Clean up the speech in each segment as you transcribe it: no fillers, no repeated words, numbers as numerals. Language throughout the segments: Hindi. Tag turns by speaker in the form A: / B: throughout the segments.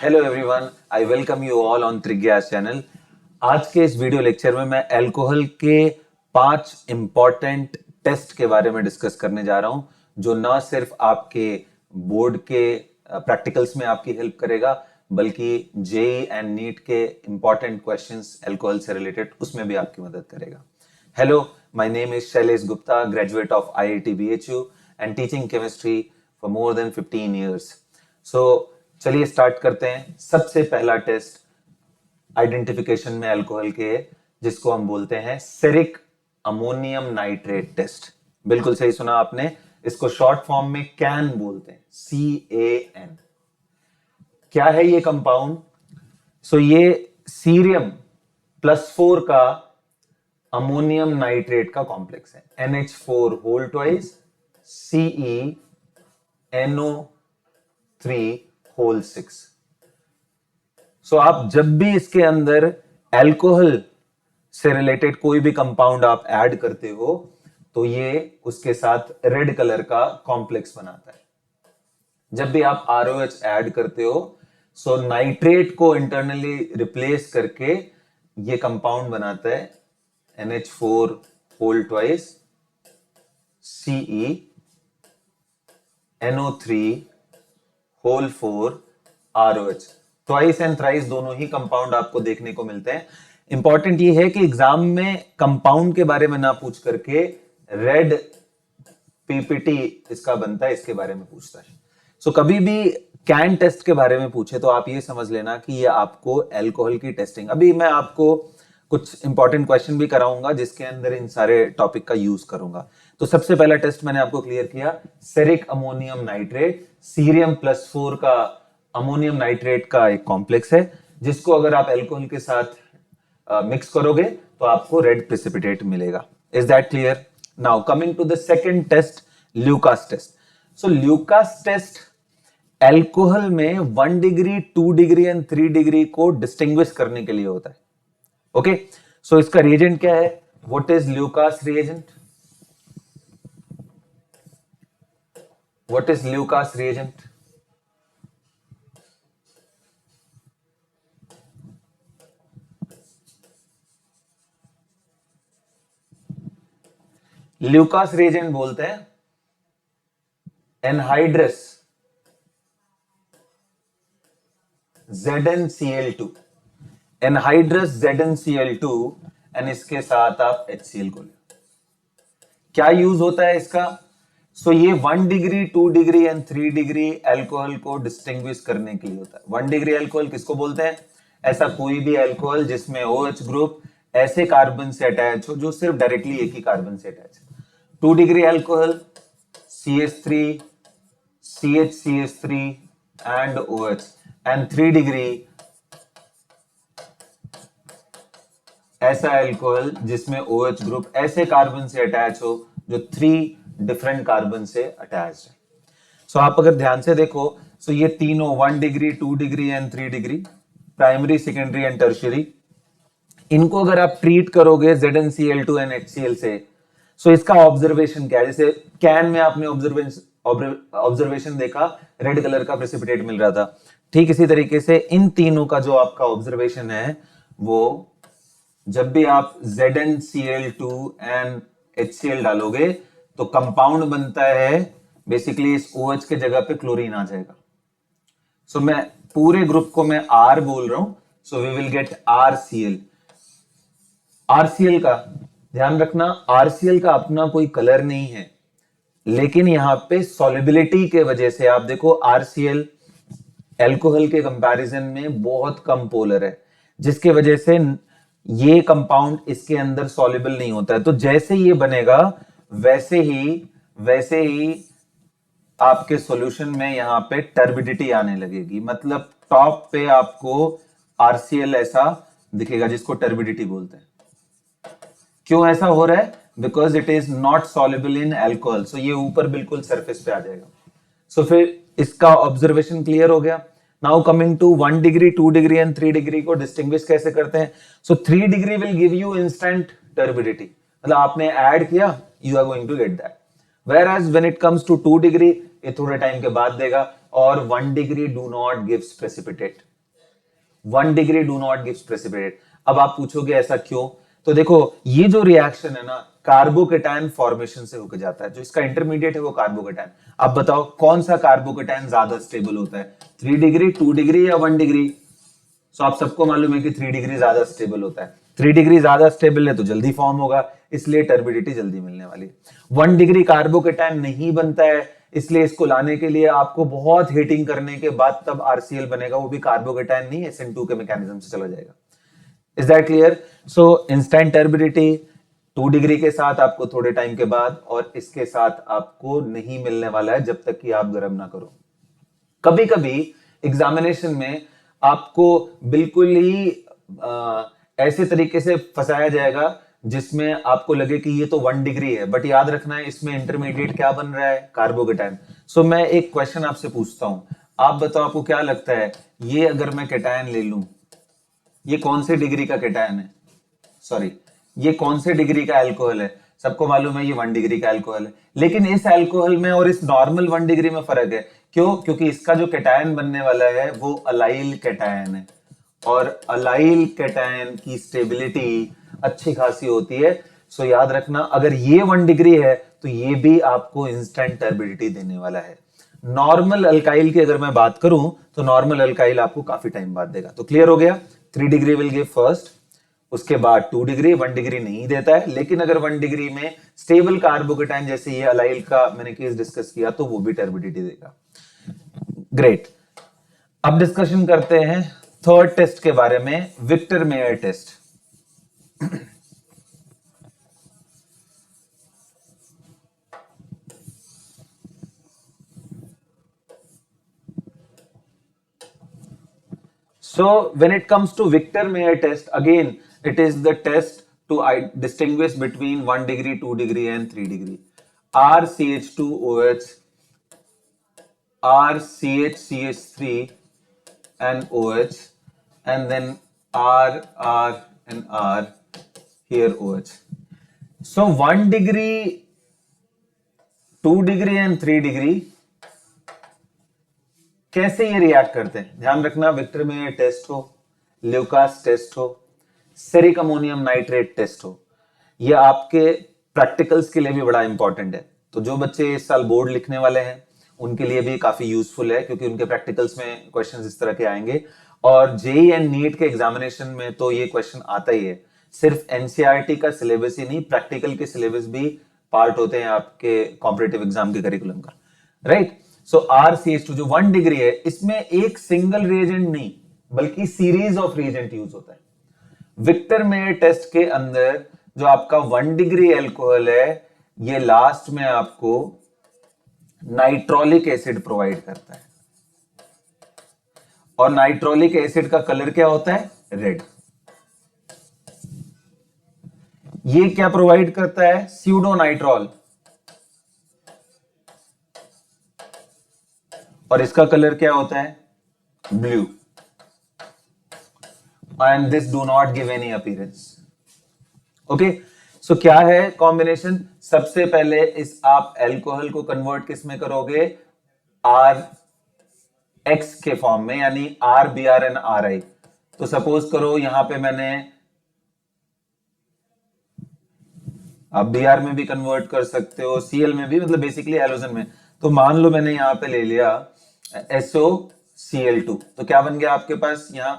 A: Hello everyone, I welcome you all on Trigyas channel. आज के इस वीडियो लेक्चर में मैं अल्कोहल के 5 इंपॉर्टेंट टेस्ट के बारे में डिस्कस करने जा रहा हूं, जो न सिर्फ आपके बोर्ड के प्रैक्टिकल्स में आपकी हेल्प करेगा, बल्कि जेई एंड नीट के इंपॉर्टेंट क्वेश्चंस अल्कोहल से रिलेटेड उसमें भी आपकी मदद करेगा। Hello, my name is Shailesh Gupta, graduate of IIT BHU and teaching chemistry for more than 15 years। सो चलिए स्टार्ट करते हैं। सबसे पहला टेस्ट आइडेंटिफिकेशन में अल्कोहल के है, जिसको हम बोलते हैं सेरिक अमोनियम नाइट्रेट टेस्ट। बिल्कुल सही सुना आपने, इसको शॉर्ट फॉर्म में कैन बोलते हैं, CAN। क्या है ये कंपाउंड? ये सीरियम +4 का अमोनियम नाइट्रेट का कॉम्प्लेक्स है, NH4 whole twice CeNO3 whole 6। आप जब भी इसके अंदर अल्कोहल से रिलेटेड कोई भी कंपाउंड आप ऐड करते हो तो ये उसके साथ रेड कलर का कॉम्प्लेक्स बनाता है। जब भी आप ROH ऐड करते हो नाइट्रेट को इंटरनली रिप्लेस करके ये कंपाउंड बनाता है NH4 whole twice CeNO3 whole 4 ROH। Twice and thrice दोनों ही कंपाउंड आपको देखने को मिलते हैं। इंपॉर्टेंट ये है कि एग्जाम में कंपाउंड के बारे में ना पूछ करके रेड PPT इसका बनता है, इसके बारे में पूछता है। कभी भी कैन टेस्ट के बारे में पूछे तो आप ये समझ लेना कि ये आपको अल्कोहल की टेस्टिंग, अभी मैं आपको कुछ इंपॉर्टेंट क्वेश्चन भी कराऊंगा जिसके अंदर इन सारे टॉपिक का यूज करूंगा। तो सबसे पहला टेस्ट मैंने आपको क्लियर किया, सेरिक अमोनियम नाइट्रेट, सीरियम +4 का अमोनियम नाइट्रेट का एक कॉम्प्लेक्स है, जिसको अगर आप अल्कोहल के साथ मिक्स करोगे तो आपको रेड प्रेसिपिटेट मिलेगा। Is that clear? Now coming to the second test, Lucas test. Lucas test alcohol में 1 डिग्री, 2 डिग्री एंड 3 डिग्री को डिस्टिंग्विश करने के लिए होता है। ओके, इसका रिएजेंट क्या है? What is Lucas reagent? What is Lucas reagent? Lucas reagent बोलते हैं anhydrous ZnCl2, anhydrous ZnCl2 and इसके साथ आप HCl को ले। क्या यूज होता है इसका? ये 1 degree, 2 degree and 3 degree alcohol को डिस्टिंग्विश करने के लिए होता है। 1 डिग्री अल्कोहल किसको बोलते हैं? ऐसा कोई भी अल्कोहल जिसमें OH ग्रुप ऐसे कार्बन से अटैच हो जो सिर्फ डायरेक्टली एक ही कार्बन से अटैच है। 2 degree alcohol CH3, CH3 and OH, and 3 degree ऐसा अल्कोहल जिसमें OH ग्रुप ऐसे कार्बन से अटैच हो जो 3 डिफरेंट कार्बन से अटैच है। आप अगर ध्यान से देखो ये तीनों 1 degree, 2 degree and 3 degree, primary, secondary and tertiary, इनको अगर आप ट्रीट करोगे ZnCl2 एंड HCl से, इसका ऑब्जर्वेशन क्या है? जैसे कैन में आपने ऑब्जर्वेशन देखा, रेड कलर का प्रेसिपिटेट मिल रहा था, ठीक इसी तरीके से इन तीनों का जो आपका ऑब्जर्वेशन है वो जब भी आप ZnCl2 एंड HCl डालोगे तो कंपाउंड बनता है, बेसिकली इस OH के जगह पे क्लोरीन आ जाएगा। मैं पूरे ग्रुप को मैं R बोल रहा हूं, we will get RCl। RCl का ध्यान रखना, RCl का अपना कोई कलर नहीं है, लेकिन यहां पे सॉल्युबिलिटी के वजह से आप देखो RCl अल्कोहल के कंपैरिजन में बहुत कम पोलर है, जिसके वजह से ये कंपाउंड इसके अंदर सॉल्युबल नहीं होता है। तो जैसे ये बनेगा वैसे ही आपके सॉल्यूशन में यहां पे टर्बिडिटी आने लगेगी, मतलब टॉप पे आपको RCl ऐसा दिखेगा जिसको टर्बिडिटी बोलते हैं। क्यों ऐसा हो रहा है? Because it is not soluble in alcohol, ये ऊपर बिल्कुल सरफेस पे आ जाएगा। फिर इसका ऑब्जर्वेशन क्लियर हो गया। Now coming to 1 degree, 2 degree and 3 degree को डिस्टिंग्विश कैसे करते हैं? 3 degree will give you instant turbidity, मतलब आपने ऐड किया, you are going to get that. Whereas when it comes to 2 degree, ये थोड़े टाइम के बाद देगा, और 1 degree do not gives precipitate, 1 degree do not gives precipitate. अब आप पूछोगे ऐसा क्यों? तो देखो, ये जो रिएक्शन है ना, कार्बोकेटायन फॉर्मेशन से होकर जाता है। जो इसका इंटरमीडिएट है वो कार्बोकेटायन। आप बताओ कौन सा कार्बोकेटायन ज्यादा स्टेबल होता है, 3 डिग्री, 2 डिग्री या 1 डिग्री? सो आप सबको मालूम है कि 3 डिग्री ज्यादा स्टेबल होता है। 3 डिग्री ज्यादा स्टेबल है तो जल्दी फॉर्म होगा, इसलिए टर्बिडिटी जल्दी मिलने वाली है। 1 डिग्री कार्बोकेटायन नहीं बनता है, इसलिए इसको लाने के लिए आपको बहुत हीटिंग करने के बाद तब आरसीएल बनेगा, वो भी कार्बोकेटायन नहीं, SN2 के मैकेनिज्म से चला जाएगा। Is that clear? So instant turbidity 2 degree के साथ आपको थोड़े टाइम के बाद, और इसके साथ आपको नहीं मिलने वाला है जब तक कि आप गर्म ना करो। कभी कभी एग्जामिनेशन में आपको बिल्कुल ही ऐसे तरीके से फंसाया जाएगा जिसमें आपको लगे कि ये तो 1 डिग्री है, बट याद रखना है इसमें इंटरमीडिएट क्या बन रहा है, कार्बोकेटायन। सो मैं एक क्वेश्चन आपसे पूछता हूं, आप बताओ आपको क्या लगता है, ये अगर मैं केटायन ले लूं, ये कौन से डिग्री का केटायन है? सॉरी, ये कौन से डिग्री का अल्कोहल है? सबको मालूम है ये 1 डिग्री का अल्कोहल है, लेकिन इस अल्कोहल में और इस नॉर्मल 1 डिग्री में फर्क है। क्यों? क्योंकि इसका जो केटायन बनने वाला है वो अलाइल केटायन है, और अलाइल केटायन की स्टेबिलिटी अच्छी खासी होती है। सो याद रखना, अगर ये 1 डिग्री है तो ये भी आपको इंस्टेंट टर्बिडिटी देने वाला है। नॉर्मल अल्काइल की अगर मैं बात करूं तो नॉर्मल अल्काइल आपको काफी टाइम बाद देगा। तो क्लियर हो गया, 3 डिग्री विल गिव फर्स्ट, उसके बाद 2 डिग्री, 1 डिग्री नहीं देता है, लेकिन अगर 1 डिग्री में स्टेबल कार्बोकेटाइन जैसे ये अलाइल का मैंने केस डिस्कस किया तो वो भी टर्बिडिटी देगा। ग्रेट। अब डिस्कशन करते हैं थर्ड टेस्ट के बारे में, Victor Meyer test. So when it comes to Victor-Mayer test, again, it is the test to distinguish between 1 degree, 2 degree and 3 degree. RCH2OH, RCHCH3 and OH, and then R and R, here OH. So 1 degree, 2 degree and 3 degree कैसे ये रिएक्ट करते हैं? ध्यान रखना, विक्टर मेयर टेस्ट हो, ल्यूकास टेस्ट हो, सेरिक अमोनियम नाइट्रेट टेस्ट हो, ये आपके प्रैक्टिकल्स के लिए भी बड़ा इंपॉर्टेंट है। तो जो बच्चे इस साल बोर्ड लिखने वाले हैं उनके लिए भी काफी यूजफुल है, क्योंकि उनके प्रैक्टिकल्स में क्वेश्चंस इस तरह के आएंगे। और जेई एंड नीट के एग्जामिनेशन में तो ये क्वेश्चन आता ही है। सिर्फ एनसीईआरटी का सिलेबस ही नहीं, प्रैक्टिकल के सिलेबस भी पार्ट होते हैं आपके कॉम्पिटेटिव एग्जाम के करिकुलम का, राइट? सो RCH2 जो 1 डिग्री है, इसमें एक सिंगल रिएजेंट नहीं बल्कि सीरीज ऑफ रिएजेंट यूज होता है। विक्टर मेयर टेस्ट के अंदर जो आपका 1 डिग्री एल्कोहल है, ये लास्ट में आपको नाइट्रोलिक एसिड प्रोवाइड करता है, और नाइट्रोलिक एसिड का कलर क्या होता है? रेड। ये क्या प्रोवाइड करता है? स्यूडोनाइट्रॉल, और इसका कलर क्या होता है? Blue. And this do not give any appearance. Okay, so क्या है कॉम्बिनेशन? सबसे पहले इस आप एल्कोहल को कन्वर्ट किस में करोगे? आर एक्स के फॉर्म में, यानी RBr and Ri। तो सपोज करो यहां पे मैंने, आप Br में भी कन्वर्ट कर सकते हो, Cl में भी, मतलब बेसिकली हेलोजन में। तो मान लो मैंने यहां पे ले लिया SOCl2, तो क्या बन गया आपके पास यहां?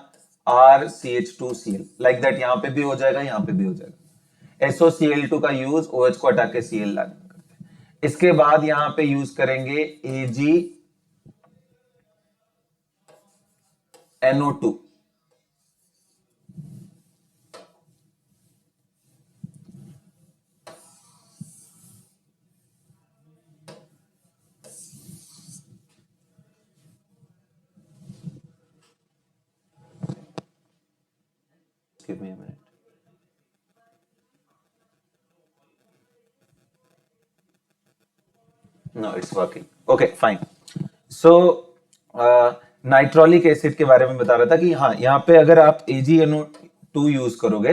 A: RCH2Cl, like that. यहां पे भी हो जाएगा, यहां पे भी हो जाएगा। SOCl2 का यूज OH को हटा के Cl लाने में करते हैं। इसके बाद यहां पे यूज करेंगे AgNO2। Give me a minute. No, it's working. Okay, fine. So nitrolic acid के बारे में बता रहा था कि हाँ, यहां पे अगर आप AgNO2 यूज करोगे,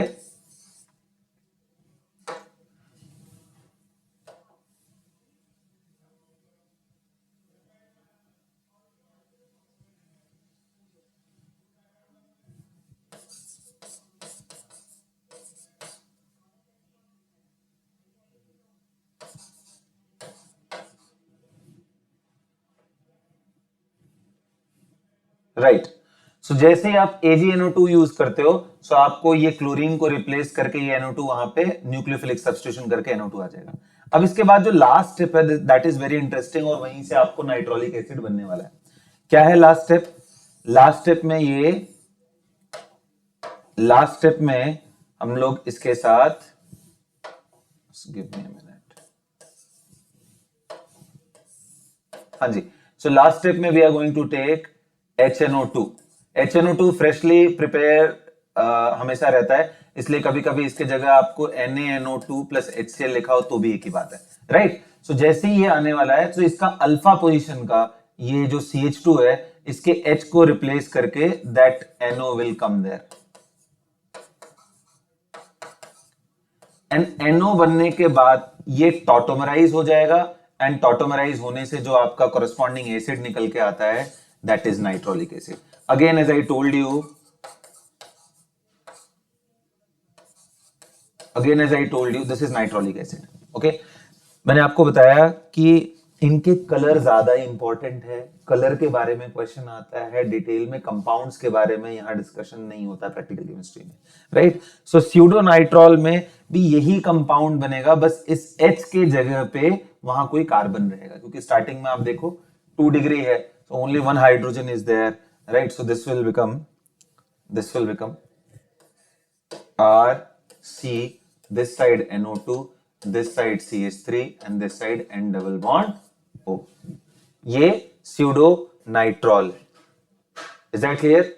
A: राइट। सो जैसे ही आप AgNO2 यूज करते हो, सो आपको ये क्लोरीन को रिप्लेस करके ये NO2 वहां पे न्यूक्लियोफिलिक सब्स्टिट्यूशन करके NO2 आ जाएगा। अब इसके बाद जो लास्ट स्टेप है, दैट इज वेरी इंटरेस्टिंग, और वहीं से आपको नाइट्रोलिक एसिड बनने वाला है। क्या है लास्ट स्टेप? लास्ट स्टेप में हम लोग इसके साथ, गिव मी अ मिनट, हाँ जी, सो लास्ट स्टेप में we are going to take HNO2। HNO2 freshly prepare हमेशा रहता है, इसलिए कभी कभी इसके जगह आपको NaNO2 प्लस HCl लिखा हो तो भी एक ही बात है, राइट। सो जैसे ही ये आने वाला है, तो इसका अल्फा पोजीशन का ये जो CH2 है, इसके H को रिप्लेस करके that NO will come there, and NO बनने के बाद ये टॉटोमराइज हो जाएगा, एंड टॉटोमराइज होने से जो आपका कॉरेस्पॉन्डिंग एसिड निकल के आता है, that is nitrolic acid. Again as I told you, this is nitrolic acid. Okay, मैंने आपको बताया कि इनके कलर ज्यादा इंपॉर्टेंट है, कलर के बारे में क्वेश्चन आता है डिटेल में, कंपाउंड्स के बारे में यहां डिस्कशन नहीं होता प्रैक्टिकल केमिस्ट्री में, राइट। सो स्यूडोनाइट्रॉल में भी यही कंपाउंड बनेगा, बस इस H के जगह पे वहां कोई कार्बन रहेगा, क्योंकि स्टार्टिंग में आप देखो 2 डिग्री है, so only one hydrogen is there, right? So this will become RC, this side NO2, this side CH3, and this side N double bond O. ये स्यूडो नाइट्रॉल, इज दैट क्लियर?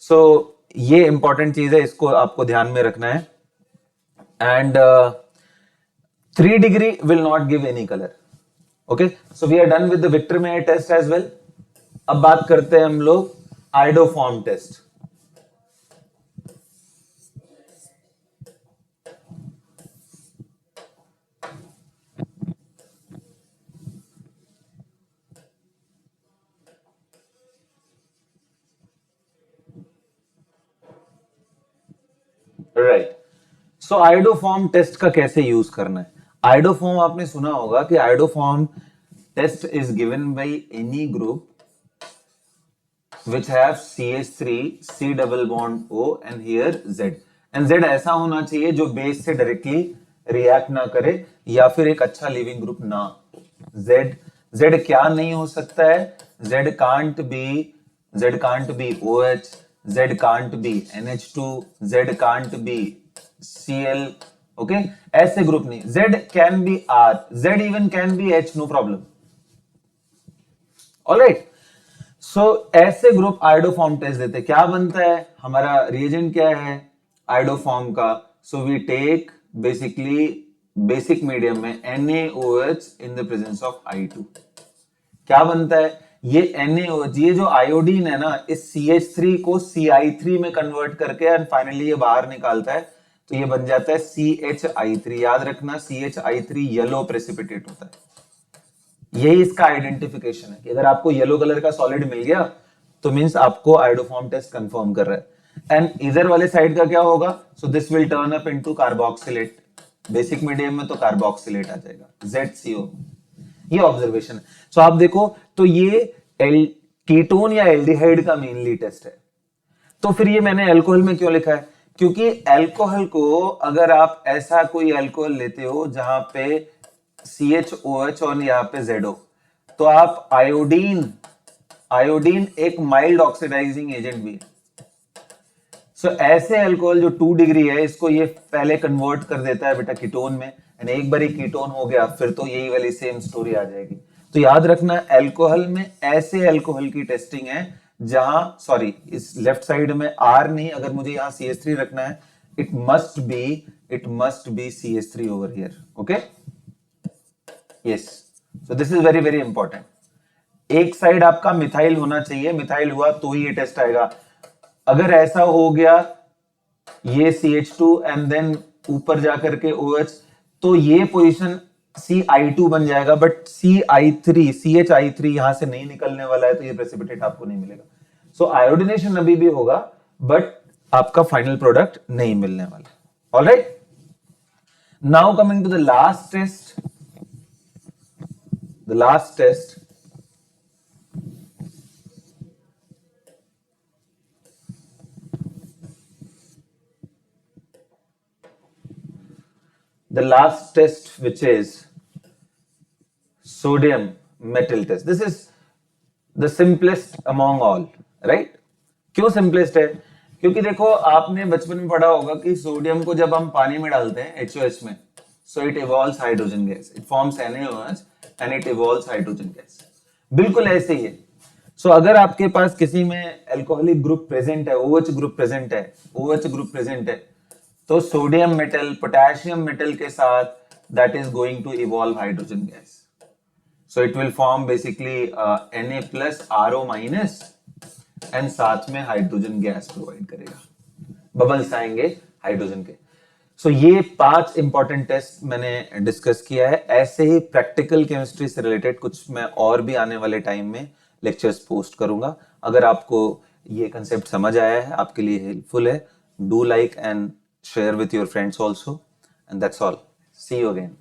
A: सो ये इंपॉर्टेंट चीज है, इसको आपको ध्यान में रखना है। And 3 degree will not give any colour. Okay, so we are done with the Victor Meyer test as well. अब बात करते हैं हम लोग iodoform test. Right, so iodoform test का कैसे यूज करना है? आइडोफॉर्म आपने सुना होगा कि iodoform test is given by any group which have CH3, C double bond O and here Z, and Z ऐसा होना चाहिए जो बेस से डायरेक्टली रिएक्ट ना करे या फिर एक अच्छा लिविंग ग्रुप ना हो। Z क्या नहीं हो सकता है? Z can't be OH, Z can't be NH2, Z can't be Cl, okay, ऐसे ग्रुप नहीं। Z can be R, Z even can be H, no problem, alright. So ऐसे ग्रुप आइडोफॉर्म टेस्ट देते, क्या बनता है हमारा रिएजेंट, क्या है आइडोफॉर्म का? So we take basically basic medium में NaOH in the presence of I2। क्या बनता है ये NaOH? ये जो आयोडीन है ना, इस CH3 को Ci3 में कन्वर्ट करके एंड फाइनली ये बाहर निकालता है, तो ये बन जाता है CHI3। याद रखना, CHI3 येलो प्रेसिपिटेट होता है। यही इसका आइडेंटिफिकेशन है कि अगर आपको येलो कलर का सॉलिड मिल गया तो मींस आपको आइडोफॉर्म टेस्ट कंफर्म कर रहा है। एंड इधर वाले साइड का क्या होगा? So this will turn up into carboxylate, basic medium में तो कार्बोक्सिलेट आ जाएगा ZCO। ये ऑब्जर्वेशन है। सो आप देखो, तो ये कीटोन या एल्डिहाइड का मेनली टेस्ट है। तो फिर ये मैंने अल्कोहल में क्यों लिखा है? क्योंकि अल्कोहल को अगर आप ऐसा कोई अल्कोहल लेते हो जहां पे CHOH और यहाँ पे ZO, तो आप आयोडीन एक माइल्ड ऑक्सीडाइजिंग एजेंट भी है। सो ऐसे अल्कोहल जो 2 डिग्री है, इसको ये पहले कन्वर्ट कर देता है बेटा कीटोन में, एंड एक बार कीटोन हो गया फिर तो यही वाली सेम स्टोरी आ जाएगी। तो याद रखना, अल्कोहल में ऐसे अल्कोहल की टेस्टिंग है जहां, सॉरी इस लेफ्ट साइड में R नहीं, अगर मुझे यहां CH3 रखना है, it must be CH3 over here, okay. Yes, so this is very very important. एक साइड आपका मिथाइल होना चाहिए, मिथाइल हुआ तो ही ये टेस्ट आएगा। अगर ऐसा हो गया ये CH2 एंड देन ऊपर जाकर के OH, तो ये पोजीशन CI2 बन जाएगा, बट CHI3 यहां से नहीं निकलने वाला है, तो ये प्रेसिपिटेट आपको नहीं मिलेगा। सो आयोडिनेशन अभी भी होगा, बट आपका फाइनल प्रोडक्ट नहीं मिलने वाला। Alright, now coming to the last test. The last test the last test, which is sodium metal test. This is the simplest among all, right? क्यों simplest है? क्योंकि देखो आपने बचपन में पढ़ा होगा कि सोडियम को जब हम पानी में डालते हैं HOH में, so it evolves hydrogen gas, it forms NaOH and it evolves hydrogen gas. बिल्कुल ऐसे ही है. So अगर आपके पास किसी में अल्कोहलिक ग्रुप प्रेजेंट है, OH ग्रुप प्रेजेंट है, OH ग्रुप प्रेजेंट है, तो सोडियम मेटल पोटेशियम मेटल के साथ that is going to evolve hydrogen gas. So it will form basically Na plus RO minus and साथ में हाइड्रोजन गैस प्रोवाइड करेगा, बबल्स आएंगे हाइड्रोजन के. सो ये 5 इंपॉर्टेंट टेस्ट मैंने डिस्कस किया है. ऐसे ही प्रैक्टिकल केमिस्ट्री से रिलेटेड कुछ मैं और भी आने वाले टाइम में लेक्चर्स पोस्ट करूंगा. अगर आपको ये कंसेप्ट समझ आया है, आपके लिए हेल्पफुल है, do like and share with your friends also, and that's all. See you again.